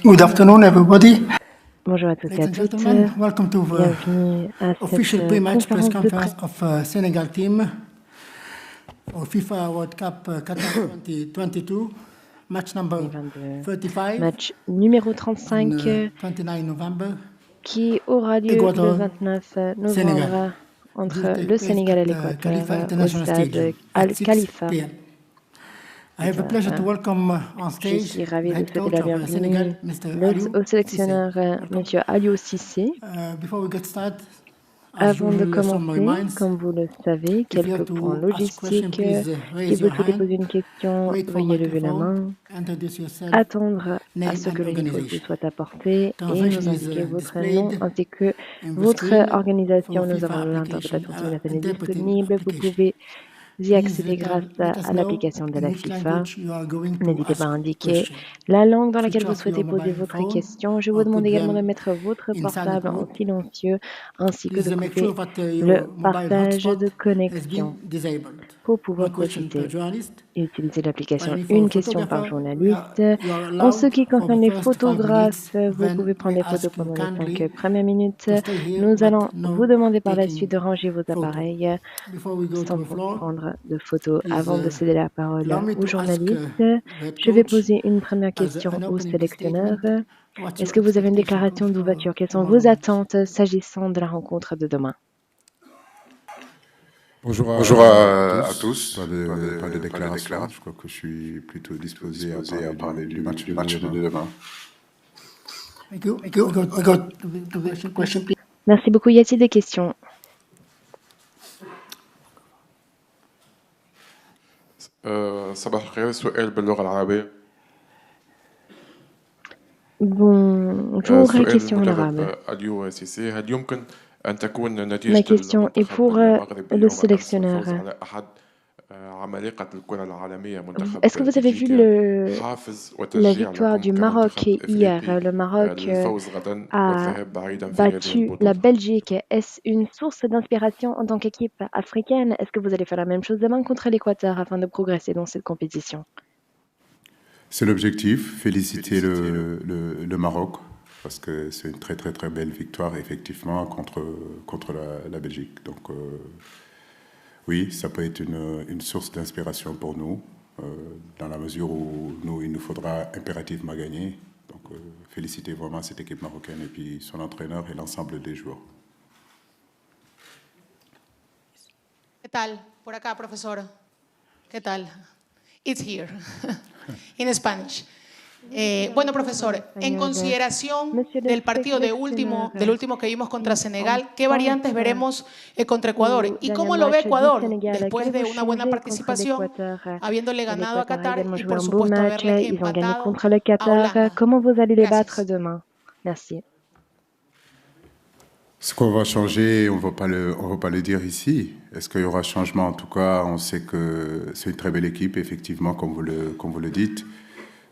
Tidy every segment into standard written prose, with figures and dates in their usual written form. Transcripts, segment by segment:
Good afternoon, everybody. Bonjour à tous et à Ladies and toutes. gentlemen, welcome to the Bienvenue à official cette pre-match press conférence de conference presse of Senegal team for FIFA World Cup Qatar 2022, match number 35 match numéro on 35 29 November. qui aura lieu le Équateur, 29 Senegal. novembre It will entre take le place Sénégal et at l'Équateur Khalifa au International stade Stadium at Al 6 Khalifa. p.m. I have the pleasure to welcome on Je stage suis the ravie de head souhaiter coach la of bienvenue Senegal, Mr. Aliou au Cissé. sélectionneur Welcome. Monsieur Aliou Cissé. Before we get started, as Avant de usual, some commencer, reminds. comme vous le savez, If you have quelques points to ask question, logistiques. please Si raise vous your souhaitez hand. poser une question, Wait for veuillez lever la microphone. main, Introduce yourself. attendre à Name ce and que le micro vous organization. soit apporté et Translation nous is indiquer votre nom displayed ainsi que in the votre screen organisation. for Nous FIFA avons application, l'interprétation simultanée interpreting disponible. Vous application. pouvez y Please accéder grâce let us à know l'application de in la which FIFA. language you are going to N'hésitez pas ask à indiquer question. la langue dans laquelle Switch vous off your souhaitez poser mobile votre phone question. Je vous or demande put également de them mettre votre in silent portable en mode. silencieux ainsi que de Please make couper sure that le your mobile partage hotspot de has been connexion disabled. pour pouvoir One question per profiter journalist. et utiliser l'application Finally, for une a question par photographer, journaliste. you are En ce allowed qui for the concerne les first 5 minutes. photographes, vous Then pouvez prendre we des photos ask you pendant les 5 kindly premières minutes. to stay here, Nous but allons vous no demander par la suite taking de ranger vos photo. appareils Before we go to sans the floor, prendre de photos. please Avant de céder la parole allow me aux to ask journalistes, the head je vais coach poser une première as question an au opening sélectionneur. statement. What's Est-ce your que vous avez une expectation déclaration for d'ouverture? Quelles sont tomorrow vos match? attentes s'agissant de la rencontre de demain? Bonjour Bonjour à à tous. tous. Pas de déclaration. Je crois que je suis plutôt disposé à parler du match de demain. Thank you. We got the question, please. Merci beaucoup. Y a-t-il des questions? صباح الخير. سؤال باللغة العربية. Bonjour, سؤال question en المدرب arabe. أليو سيسي. هل يمكن أن تكون Ma نتيجة question est المنتخب pour المغربي le يوم أمس sélectionneur. الفوز على أحد عمالقة الكرة العالمية منتخب Est-ce que vous avez vu بلجيكا حافز la وتشجيع victoire du لكم Maroc كمنتخب hier? إفريقي Le Maroc للفوز غدا a والذهاب بعيدا في هذه battu la البطولة؟ Belgique. Est-ce une source d'inspiration en tant qu'équipe africaine? Est-ce que vous allez faire la même chose demain contre l'Équateur afin de progresser dans cette compétition? C'est l'objectif, féliciter le Maroc, parce que c'est une très très très belle victoire effectivement contre la Belgique. Donc oui, ça peut être une source d'inspiration pour nous, dans la mesure où il nous faudra impérativement gagner. Donc féliciter vraiment cette équipe marocaine et puis son entraîneur et l'ensemble des joueurs. ¿Qué tal? Por acá, profesor. ¿Qué tal? It's here. In Spanish. Bueno, profesor, en consideración del partido del último que vimos contra Senegal, ¿qué variantes veremos contra Ecuador? ¿Y cómo lo ve Ecuador después de una buena participación, habiéndole ganado a Qatar y por supuesto haberle Ils ont gagné empatado contre le a Qatar. Holanda? Comment vous allez les Gracias. battre demain? Merci. Ce qu'on va changer, on va pas le dire ici. Est-ce qu'il y aura changement? En tout cas, on sait que c'est une très belle équipe, effectivement, comme vous le dites.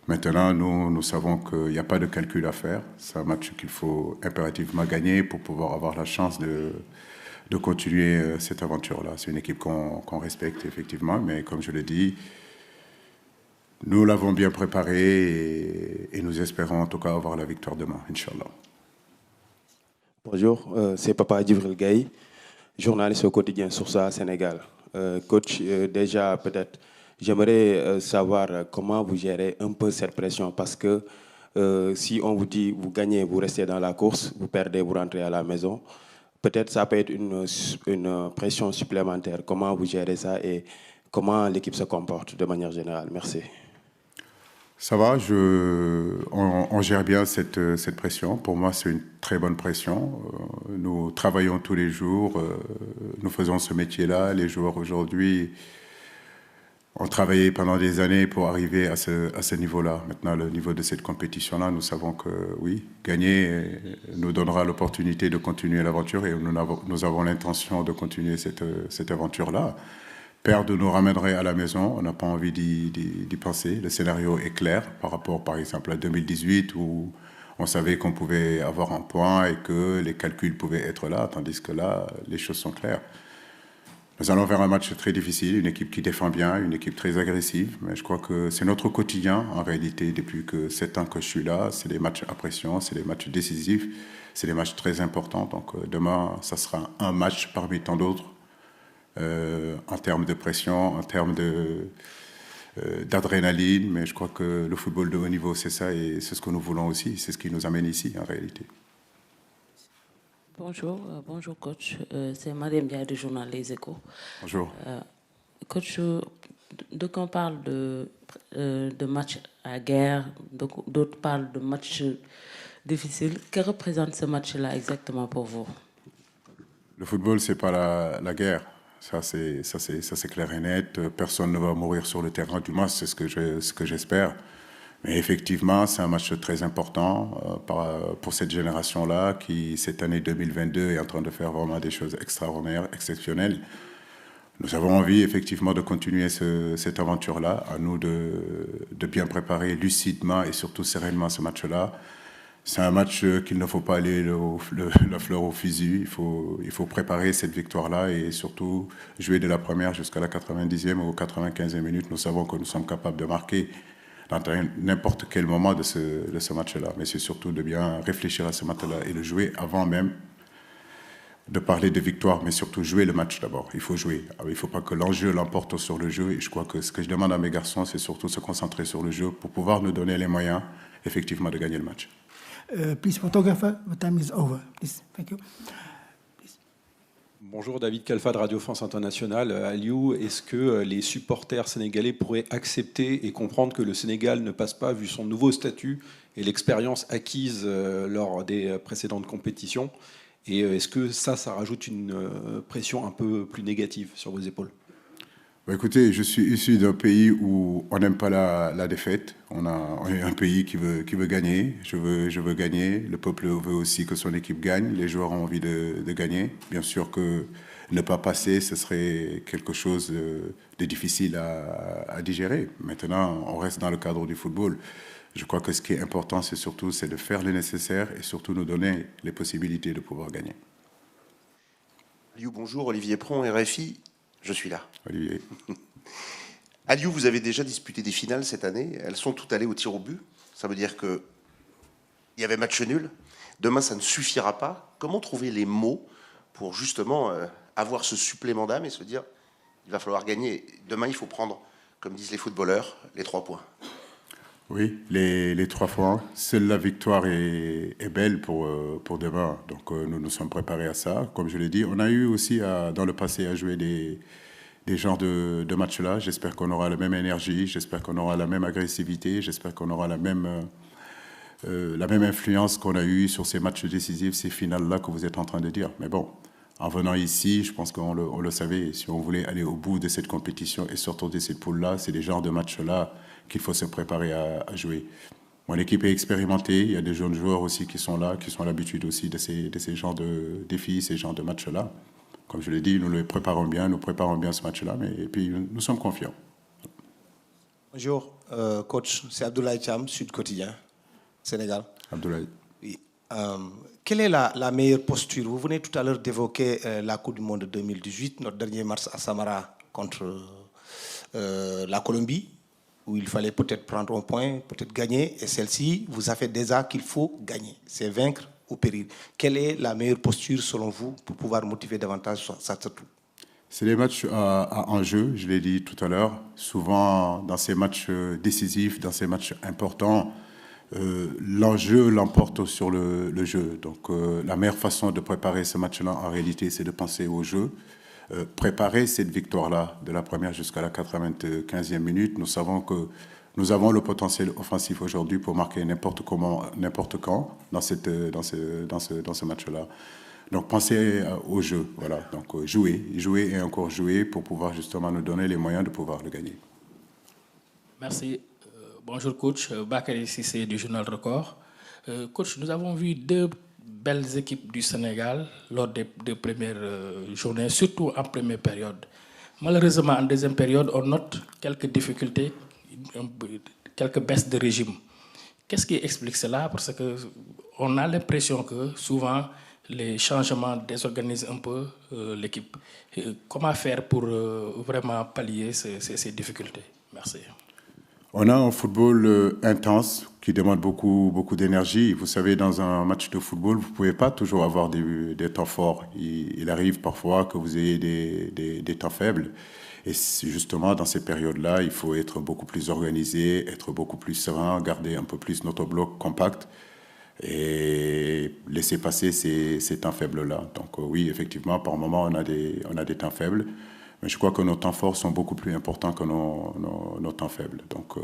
Maintenant, nous savons qu'il n'y a pas de calcul à faire. C'est un match qu'il faut impérativement gagner pour pouvoir avoir la chance de continuer cette aventure-là. C'est une équipe qu'on respecte, effectivement, mais comme je le dis, nous l'avons bien préparée et nous espérons en tout cas avoir la victoire demain, Inch'Allah. Bonjour, c'est Papa Djibril Gaye, journaliste au quotidien Source Sénégal. Coach, déjà peut-être, j'aimerais savoir comment vous gérez un peu cette pression parce que si on vous dit vous gagnez, vous restez dans la course, vous perdez, vous rentrez à la maison, peut-être ça peut être une pression supplémentaire. Comment vous gérez ça et comment l'équipe se comporte de manière générale? Merci. Ça va, on gère bien cette pression. Pour moi, c'est une très bonne pression. Nous travaillons tous les jours, nous faisons ce métier-là. Les joueurs aujourd'hui ont travaillé pendant des années pour arriver à ce niveau-là. Maintenant, le niveau de cette compétition-là, nous savons que oui, gagner nous donnera l'opportunité de continuer l'aventure et nous avons l'intention de continuer cette aventure-là. Perdre nous ramènerait à la maison, on n'a pas envie d'y penser. Le scénario est clair par rapport, par exemple, à 2018 où on savait qu'on pouvait avoir un point et que les calculs pouvaient être là, tandis que là, les choses sont claires. Nous allons vers un match très difficile, une équipe qui défend bien, une équipe très agressive. Mais je crois que c'est notre quotidien, en réalité, depuis que 7 ans que je suis là. C'est des matchs à pression, c'est des matchs décisifs, c'est des matchs très importants. Donc demain, ça sera un match parmi tant d'autres en termes de pression, en termes d'adrénaline. Mais je crois que le football de haut niveau, c'est ça et c'est ce que nous voulons aussi. C'est ce qui nous amène ici, en réalité. Bonjour, bonjour coach. C'est Mariam Diaye du journal Les Échos. Bonjour. Coach, donc on parle de match à guerre, d'autres parlent de match difficile. Que représente ce match-là exactement pour vous? Le football, c'est pas la guerre. Ça, c'est clair et net. Personne ne va mourir sur le terrain, du moins, c'est ce que j'espère. Mais effectivement, c'est un match très important pour cette génération-là qui, cette année 2022, est en train de faire vraiment des choses extraordinaires, exceptionnelles. Nous avons envie, effectivement, de continuer cette aventure-là. À nous de bien préparer lucidement et surtout sereinement ce match-là. C'est un match qu'il ne faut pas aller la fleur au fusil. Il faut préparer cette victoire-là et surtout jouer de la première jusqu'à la 90e ou 95e minute. Nous savons que nous sommes capables de marquer dans n'importe quel moment de ce match-là. Mais c'est surtout de bien réfléchir à ce match-là et le jouer avant même de parler de victoire, mais surtout jouer le match d'abord. Il faut jouer. Alors, il ne faut pas que l'enjeu l'emporte sur le jeu. Et je crois que ce que je demande à mes garçons, c'est surtout se concentrer sur le jeu pour pouvoir nous donner les moyens, effectivement, de gagner le match. Please, photographer, the time is over. Please, thank you. Bonjour, David Kalfa de Radio France Internationale. Aliou, est-ce que les supporters sénégalais pourraient accepter et comprendre que le Sénégal ne passe pas, vu son nouveau statut et l'expérience acquise lors des précédentes compétitions? Et est-ce que ça rajoute une pression un peu plus négative sur vos épaules? Écoutez, je suis issu d'un pays où on n'aime pas la défaite. On est un pays qui veut gagner. Je veux gagner. Le peuple veut aussi que son équipe gagne. Les joueurs ont envie de gagner. Bien sûr que ne pas passer, ce serait quelque chose de difficile à digérer. Maintenant, on reste dans le cadre du football. Je crois que ce qui est important, c'est de faire le nécessaire et surtout nous donner les possibilités de pouvoir gagner. Aliou, bonjour. Olivier Pron, RFI. Je suis là. Olivier. Aliou, vous avez déjà disputé des finales cette année. Elles sont toutes allées au tir au but. Ça veut dire qu'il y avait match nul. Demain, ça ne suffira pas. Comment trouver les mots pour justement avoir ce supplément d'âme et se dire il va falloir gagner. Demain, il faut prendre, comme disent les footballeurs, les 3 points. Oui, les 3 points. Seule la victoire est belle pour demain. Donc nous nous sommes préparés à ça. Comme je l'ai dit, on a eu aussi dans le passé à jouer des genres de matchs-là. J'espère qu'on aura la même énergie, j'espère qu'on aura la même agressivité, j'espère qu'on aura la même influence qu'on a eue sur ces matchs décisifs, ces finales-là que vous êtes en train de dire. Mais bon, en venant ici, je pense qu'on le savait. Si on voulait aller au bout de cette compétition et sortir de cette poule-là, c'est des genres de matchs-là qu'il faut se préparer à jouer. Mon équipe est expérimentée, il y a des jeunes joueurs aussi qui sont là, qui sont à l'habitude aussi de ces genres de défis, ces genres de matchs-là. Comme je l'ai dit, nous préparons bien ce match-là, et puis nous sommes confiants. Bonjour, coach, c'est Abdoulaye Thiam, Sud Quotidien, Sénégal. Abdoulaye. Oui. Quelle est la meilleure posture? Vous venez tout à l'heure d'évoquer la Coupe du Monde 2018, notre dernier match à Samara contre la Colombie, où il fallait peut-être prendre un point, peut-être gagner, et celle-ci vous a fait déjà qu'il faut gagner, c'est vaincre ou périr. Quelle est la meilleure posture selon vous pour pouvoir motiver davantage ça surtout? C'est des matchs à enjeu, je l'ai dit tout à l'heure. Souvent, dans ces matchs décisifs, dans ces matchs importants, l'enjeu l'emporte sur le jeu. Donc, la meilleure façon de préparer ce match-là, en réalité, c'est de penser au jeu. Préparer cette victoire-là de la première jusqu'à la 95e minute. Nous savons que nous avons le potentiel offensif aujourd'hui pour marquer n'importe comment, n'importe quand dans ce match-là. Donc pensez au jeu, voilà. Donc jouer et encore jouer pour pouvoir justement nous donner les moyens de pouvoir le gagner. Merci. Bonjour coach, Bakary Cissé du journal Record. Coach, nous avons vu 2 belles équipes du Sénégal lors des 2 premières journées, surtout en première période. Malheureusement, en deuxième période, on note quelques difficultés, quelques baisses de régime. Qu'est-ce qui explique cela? Parce qu'on a l'impression que souvent, les changements désorganisent un peu l'équipe. Comment faire pour vraiment pallier ces difficultés? Merci. On a un football intense qui demande beaucoup d'énergie. Vous savez, dans un match de football, vous ne pouvez pas toujours avoir des temps forts. Il arrive parfois que vous ayez des temps faibles. Et justement, dans ces périodes-là, il faut être beaucoup plus organisé, être beaucoup plus serein, garder un peu plus notre bloc compact et laisser passer ces temps faibles-là. Donc oui, effectivement, par moment, on a des temps faibles. Mais je crois que nos temps forts sont beaucoup plus importants que nos temps faibles. Donc,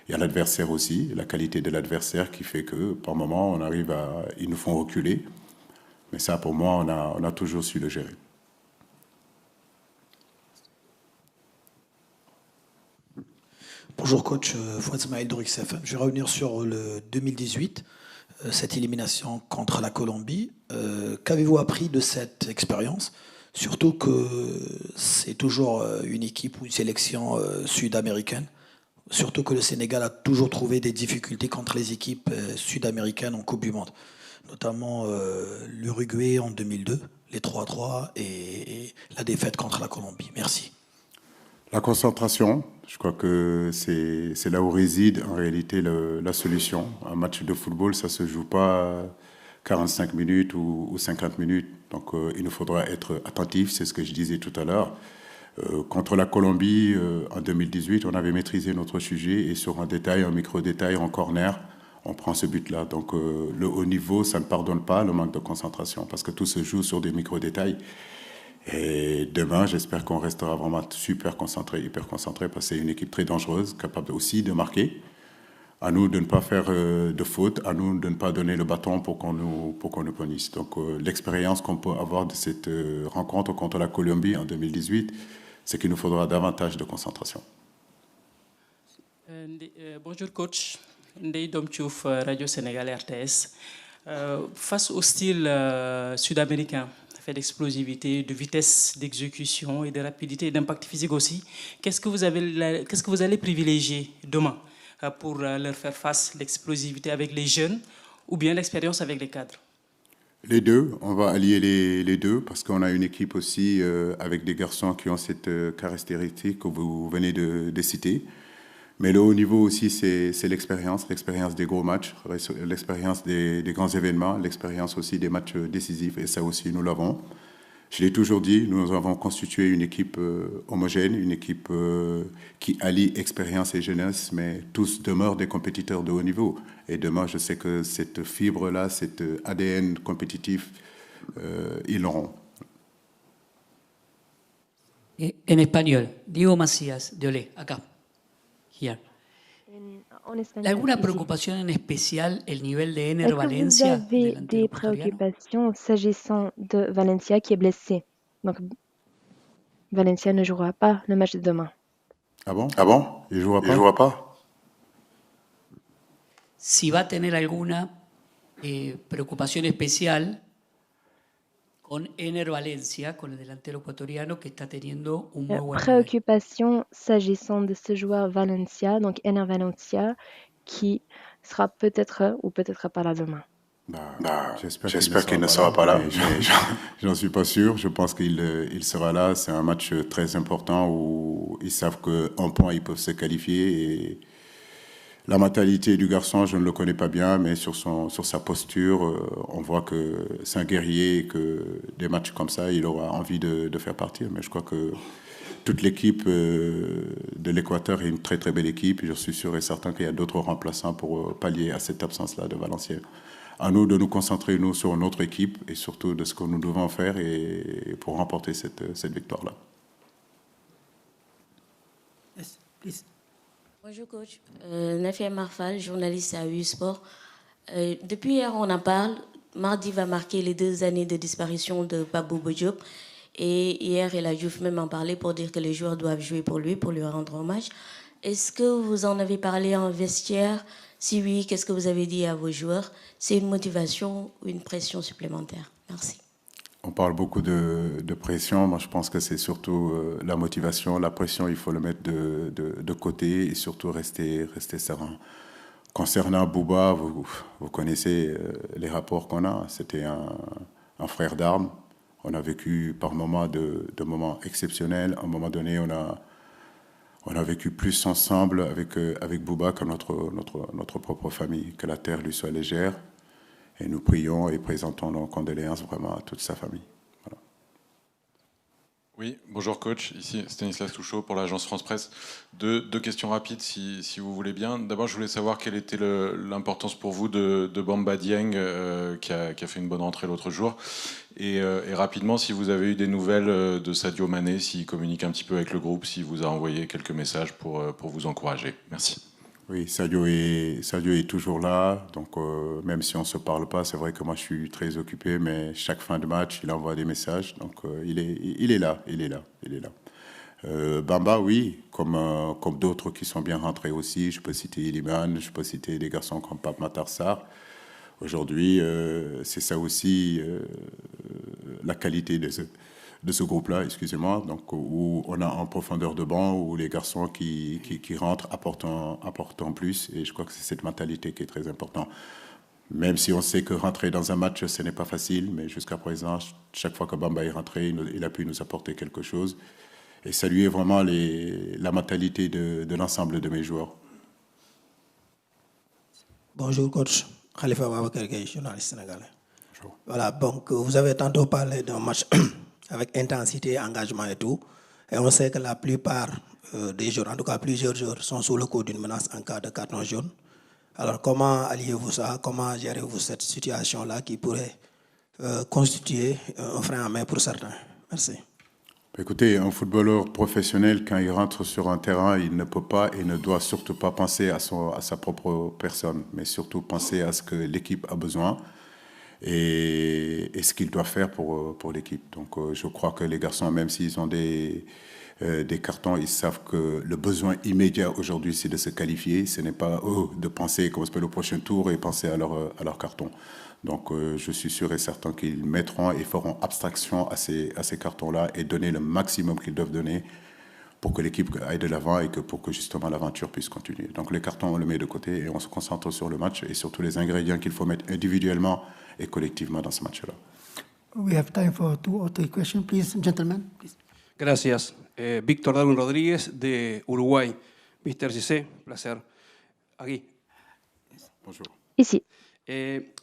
il y a l'adversaire aussi, la qualité de l'adversaire qui fait que, par moment, ils nous font reculer. Mais ça, pour moi, on a toujours su le gérer. Bonjour coach, Fouad Smaïl d'Orix FM. Je vais revenir sur le 2018, cette élimination contre la Colombie. Qu'avez-vous appris de cette expérience ? Surtout que c'est toujours une équipe ou une sélection sud-américaine. Surtout que le Sénégal a toujours trouvé des difficultés contre les équipes sud-américaines en Coupe du Monde. Notamment l'Uruguay en 2002, les 3-3 et la défaite contre la Colombie. Merci. La concentration, je crois que c'est là où réside en réalité la solution. Un match de football, ça ne se joue pas 45 minutes ou 50 minutes. Donc il nous faudra être attentifs, c'est ce que je disais tout à l'heure. Contre la Colombie, en 2018, on avait maîtrisé notre sujet et sur un micro-détail, en corner, on prend ce but-là. Donc le haut niveau, ça ne pardonne pas le manque de concentration parce que tout se joue sur des micro-détails. Et demain, j'espère qu'on restera vraiment super concentré, hyper concentré parce que c'est une équipe très dangereuse, capable aussi de marquer. À nous de ne pas faire de fautes, à nous de ne pas donner le bâton pour qu'on nous punisse. Donc l'expérience qu'on peut avoir de cette rencontre contre la Colombie en 2018, c'est qu'il nous faudra davantage de concentration. Bonjour coach, Ndeye Domtiouf, Radio Sénégal RTS. Face au style sud-américain, fait d'explosivité, de vitesse d'exécution et de rapidité et d'impact physique aussi, qu'est-ce que vous allez privilégier demain pour leur faire face, l'explosivité avec les jeunes ou bien l'expérience avec les cadres? Les deux, on va allier les deux parce qu'on a une équipe aussi avec des garçons qui ont cette caractéristique que vous venez de citer. Mais le haut niveau aussi, c'est l'expérience des gros matchs, l'expérience des grands événements, l'expérience aussi des matchs décisifs et ça aussi nous l'avons. Je l'ai toujours dit, nous avons constitué une équipe homogène, une équipe qui allie expérience et jeunesse, mais tous demeurent des compétiteurs de haut niveau. Et demain, je sais que cette fibre-là, cet ADN compétitif, ils l'auront. En espagnol, Diego Macías, de Olé, acá. Here. ¿Alguna preocupación en especial el nivel de Ener Valencia? Est-ce que vous avez des préoccupations s'agissant de Valencia qui est blessé? Donc, Valencia ne jouera pas le match de demain. Ah bon? Il ne jouera pas? Si va a tener alguna preocupación especial con Ener Valencia, con el delantero ecuatoriano que está teniendo un muy buen nivel. Préoccupation s'agissant de ce joueur Valencia, donc Ener Valencia, qui sera peut-être ou peut-être pas là demain. J'espère qu'il ne sera pas là. J'en suis pas sûr. Je pense qu'il sera là. C'est un match très important où ils savent qu'en point, ils peuvent se qualifier. Et la mentalité du garçon, je ne le connais pas bien, mais sur sa posture, on voit que c'est un guerrier et que des matchs comme ça, il aura envie de faire partir. Mais je crois que toute l'équipe de l'Équateur est une très très belle équipe. Et je suis sûr et certain qu'il y a d'autres remplaçants pour pallier à cette absence-là de Valenciennes. À nous de nous concentrer, nous, sur notre équipe et surtout de ce que nous devons faire et pour remporter cette victoire-là. Yes, please. Bonjour coach, Nafia Marfal, journaliste à U-Sport. Depuis hier, on en parle. Mardi va marquer les 2 années de disparition de Pape Bouba Diop. Et hier, El Hadji Diouf même en parlait pour dire que les joueurs doivent jouer pour lui rendre hommage. Est-ce que vous en avez parlé en vestiaire? Si oui, qu'est-ce que vous avez dit à vos joueurs? C'est une motivation ou une pression supplémentaire? Merci. On parle beaucoup de pression. Moi, je pense que c'est surtout la motivation. La pression, il faut le mettre de côté et surtout rester serein. Concernant Bouba, vous connaissez les rapports qu'on a. C'était un frère d'armes. On a vécu par moments de moments exceptionnels. À un moment donné, on a vécu plus ensemble avec Bouba que notre propre famille. Que la terre lui soit légère. Et nous prions et présentons nos condoléances vraiment à toute sa famille. Voilà. Oui, bonjour coach, ici Stanislas Touchot pour l'agence France Presse. Deux questions rapides si vous voulez bien. D'abord, je voulais savoir quelle était l'importance pour vous de Bamba Dieng qui a fait une bonne rentrée l'autre jour. Et rapidement, si vous avez eu des nouvelles de Sadio Mané, s'il communique un petit peu avec le groupe, s'il vous a envoyé quelques messages pour vous encourager. Merci. Oui, Sadio est toujours là, donc même si on ne se parle pas, c'est vrai que moi je suis très occupé, mais chaque fin de match, il envoie des messages, donc il est là. Bamba, oui, comme d'autres qui sont bien rentrés aussi, je peux citer Iliman, je peux citer des garçons comme Pape Matar Sarr. Aujourd'hui, c'est ça aussi la qualité de ce groupe-là, excusez-moi, donc où on a en profondeur de banc, où les garçons qui rentrent apportent plus, et je crois que c'est cette mentalité qui est très importante. Même si on sait que rentrer dans un match, ce n'est pas facile, mais jusqu'à présent, chaque fois que Bamba est rentré, il a pu nous apporter quelque chose, et saluer vraiment la mentalité de l'ensemble de mes joueurs. Bonjour coach, Khalifa Babacar Gueye, journaliste sénégalais. Bonjour. Voilà, donc vous avez tantôt parlé d'un match avec intensité, engagement et tout. Et on sait que la plupart des joueurs, en tout cas plusieurs joueurs, sont sous le coup d'une menace en cas de carton jaune. Alors comment alliez-vous ça? Comment gérez-vous cette situation-là qui pourrait constituer un frein à main pour certains? Merci. Écoutez, un footballeur professionnel, quand il rentre sur un terrain, il ne peut pas et ne doit surtout pas penser à sa propre personne, mais surtout penser à ce que l'équipe a besoin. Et ce qu'ils doivent faire pour l'équipe. Donc je crois que les garçons, même s'ils ont des cartons, ils savent que le besoin immédiat aujourd'hui, c'est de se qualifier. Ce n'est pas de penser comment se fait le prochain tour et penser à leur carton. Donc je suis sûr et certain qu'ils mettront et feront abstraction à ces cartons-là et donner le maximum qu'ils doivent donner pour que l'équipe aille de l'avant et pour que justement l'aventure puisse continuer. Donc les cartons, on le met de côté et on se concentre sur le match et sur tous les ingrédients qu'il faut mettre individuellement et collectivement dans ce match-là. We have time for 2 or 3 questions, please, gentlemen. Please. Gracias. Víctor Darwin Rodríguez de Uruguay. Mr. Cissé, placer. Aquí. Bonjour. Ici.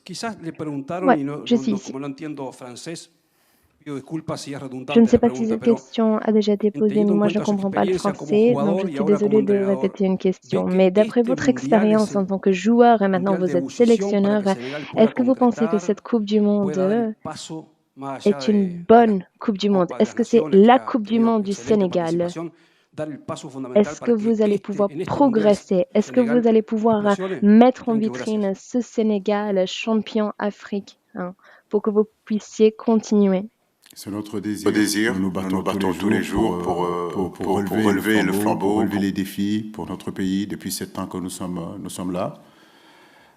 Quizás le preguntaron, ouais, y no, como no entiendo francés, pido disculpas si es redundante. Je ne sais pas si cette question a déjà été posée, mais moi je ne comprends pas le français, donc je suis désolée de répéter une question. Mais d'après votre expérience en tant que joueur et maintenant vous êtes sélectionneur, est-ce que vous pensez que cette Coupe du Monde est une bonne Coupe du Monde? Est-ce que c'est la Coupe du Monde du Sénégal? Est-ce que vous allez pouvoir progresser? Est-ce que vous allez pouvoir mettre en vitrine ce Sénégal champion africain pour que vous puissiez continuer? C'est notre désir. Nous nous battons tous les jours pour relever le flambeau, relever les défis pour notre pays. Depuis 7 ans que nous sommes là.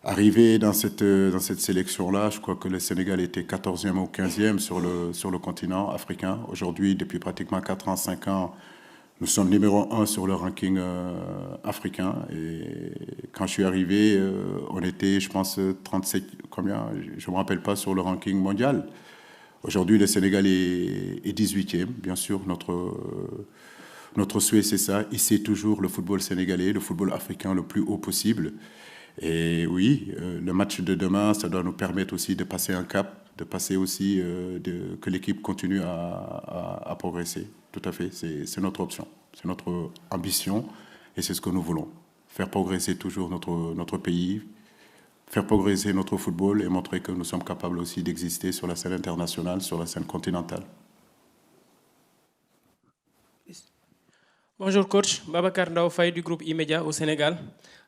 Arrivé dans cette sélection-là, je crois que le Sénégal était 14e ou 15e sur le continent africain. Aujourd'hui, depuis pratiquement 4 ans, 5 ans, nous sommes numéro 1 sur le ranking africain. Et quand je suis arrivé, on était, je pense, 37, combien? Je ne me rappelle pas, sur le ranking mondial. Aujourd'hui, le Sénégal est 18e. Bien sûr, notre souhait, c'est ça. Hisser toujours le football sénégalais, le football africain le plus haut possible. Et oui, le match de demain, ça doit nous permettre aussi de passer un cap, de passer aussi, que l'équipe continue à progresser. Tout à fait, c'est notre option, c'est notre ambition et c'est ce que nous voulons. Faire progresser toujours notre pays, faire progresser notre football et montrer que nous sommes capables aussi d'exister sur la scène internationale, sur la scène continentale. Bonjour coach, Babacar Ndao Faye du groupe E-Media au Sénégal.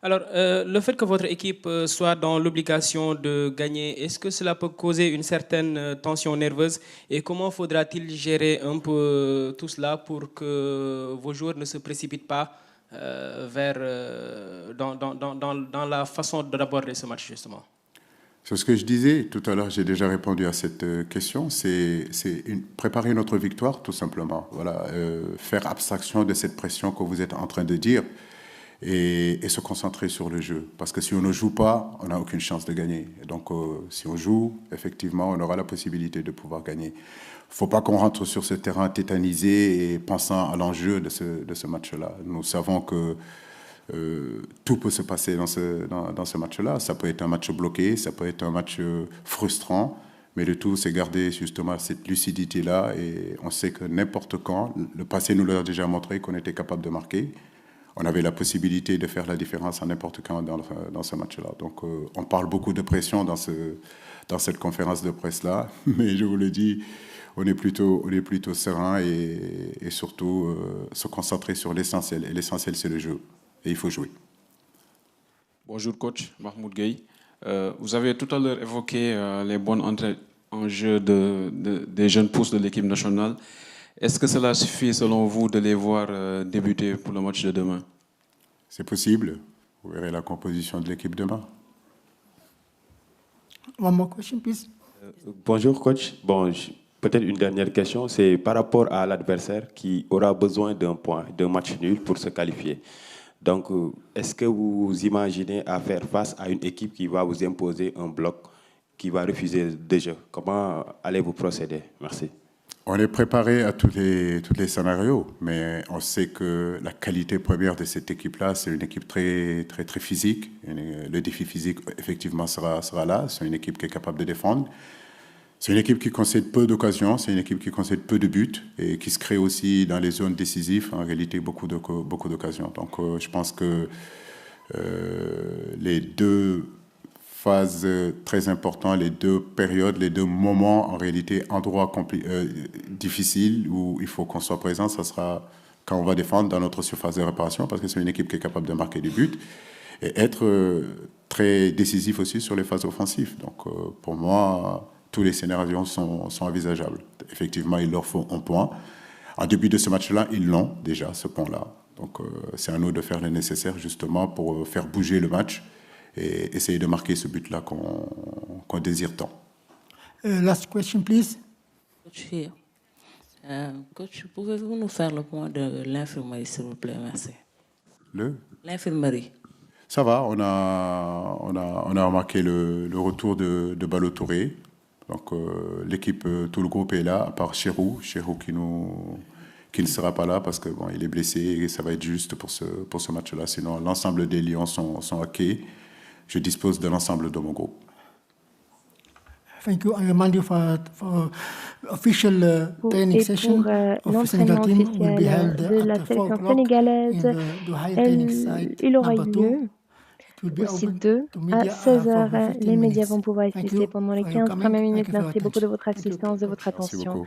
Alors, le fait que votre équipe soit dans l'obligation de gagner, est-ce que cela peut causer une certaine tension nerveuse? Et comment faudra-t-il gérer un peu tout cela pour que vos joueurs ne se précipitent pas dans la façon d'aborder ce match, justement? C'est ce que je disais tout à l'heure, j'ai déjà répondu à cette question, c'est préparer notre victoire tout simplement. Voilà, faire abstraction de cette pression que vous êtes en train de dire et se concentrer sur le jeu. Parce que si on ne joue pas, on n'a aucune chance de gagner. Et donc, si on joue, effectivement, on aura la possibilité de pouvoir gagner. Il ne faut pas qu'on rentre sur ce terrain tétanisé et pensant à l'enjeu de ce match-là. Nous savons que tout peut se passer dans ce match-là. Ça peut être un match bloqué, ça peut être un match frustrant, mais le tout, c'est garder justement cette lucidité-là. Et on sait que n'importe quand, le passé nous l'a déjà montré qu'on était capable de marquer. On avait la possibilité de faire la différence à n'importe quand dans ce match-là. Donc, on parle beaucoup de pression dans cette conférence de presse-là, mais je vous le dis, on est plutôt serein et surtout se concentrer sur l'essentiel. Et l'essentiel, c'est le jeu. Et il faut jouer. Bonjour coach, Mahmoud Gueye. Vous avez tout à l'heure évoqué les bonnes entrées en jeu des jeunes pousses de l'équipe nationale. Est-ce que cela suffit, selon vous, de les voir débuter pour le match de demain? C'est possible. Vous verrez la composition de l'équipe demain. One more question, please. Bonjour, coach. Bon, peut-être une dernière question. C'est par rapport à l'adversaire qui aura besoin d'un point, d'un match nul pour se qualifier. Donc, est-ce que vous imaginez à faire face à une équipe qui va vous imposer un bloc, qui va refuser des jeux? Comment allez-vous procéder? Merci. On est préparé à tous les scénarios, mais on sait que la qualité première de cette équipe-là, c'est une équipe très, très, très physique. Le défi physique, effectivement, sera là. C'est une équipe qui est capable de défendre. C'est une équipe qui concède peu d'occasions, c'est une équipe qui concède peu de buts et qui se crée aussi dans les zones décisives, en réalité, beaucoup d'occasions. Donc, je pense que les deux phases très importantes, les deux périodes, les deux moments, en réalité, endroits difficiles où il faut qu'on soit présent, ça sera quand on va défendre dans notre surface de réparation, parce que c'est une équipe qui est capable de marquer des buts, et être très décisif aussi sur les phases offensives. Donc, pour moi, tous les scénarios sont envisageables. Effectivement, il leur faut un point. En début de ce match-là, ils l'ont déjà, ce point-là. Donc, c'est à nous de faire le nécessaire, justement, pour faire bouger le match et essayer de marquer ce but-là qu'on désire tant. Last question, please. Coach, coach, pouvez-vous nous faire le point de l'infirmerie, s'il vous plaît? Merci. L'infirmerie. Ça va, on a remarqué le retour de Balo Touré. Donc l'équipe, tout le groupe est là, à part Chérou qui ne sera pas là parce que bon, il est blessé et ça va être juste pour ce match-là. Sinon, l'ensemble des Lions sont OK. Je dispose de l'ensemble de mon groupe. Thank you. I remind you for official training session of the Senegal team will be held at 4 o'clock in the high training site number 2. Aussi 2 à 16h. Les médias vont pouvoir assister pendant les 15 premières minutes. Merci beaucoup de votre assistance, de votre attention.